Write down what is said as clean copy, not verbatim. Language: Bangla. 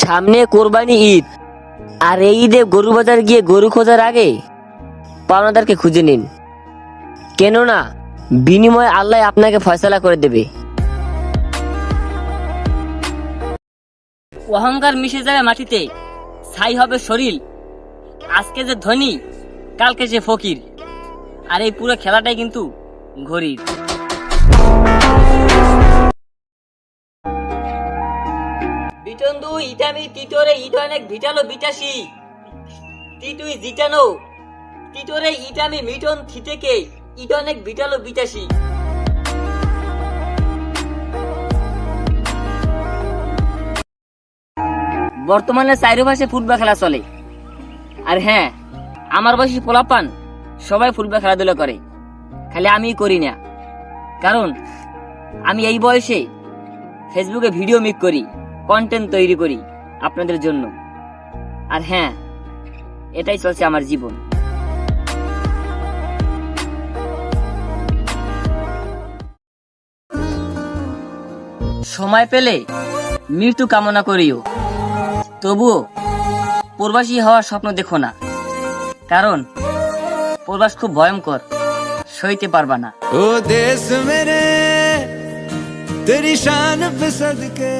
সামনে কোরবানি ঈদ, আর এই ঈদে গরু বাজার গিয়ে গরু খোঁজার আগে পাওনাদারকে খুঁজে নিন, কেননা বিনিময়ে আল্লাহ আপনাকে ফয়সালা করে দেবে। অহংকার মিশে যাবে মাটিতে, ছাই হবে শরীর। আজকে যে ধনী, কালকে যে ফকির, আর এই পুরো খেলাটাই কিন্তু ঘড়ির। বিটন্দু ইটামি টিটোরে ইট অনেক ভিটালো বিটাসি, টিটুই জিটানো টিটোরে ইটামি মিটন থিতেকে ইট অনেক ভিটালো বিটাসি। বর্তমানে চারিপাশে ফুটবল খেলা চলে, আর হ্যাঁ, আমার বয়সী পোলাপান সবাই ফুটবল খেলাধুলা করে, খালি আমি করি না। কারণ আমি এই বয়সে ফেসবুকে ভিডিও মেক করি, কন্টেন্ট তৈরি করি আপনাদের জন্য। আর হ্যাঁ, এটাই চলছে আমার জীবন। সময় পেলে মৃত্যু কামনা করিও, তবুও প্রবাসী হওয়ার স্বপ্ন দেখো না, কারণ প্রবাস খুব ভয়ঙ্কর, সইতে পারবা না। ओ देश मेरे तेरी शान पे सदके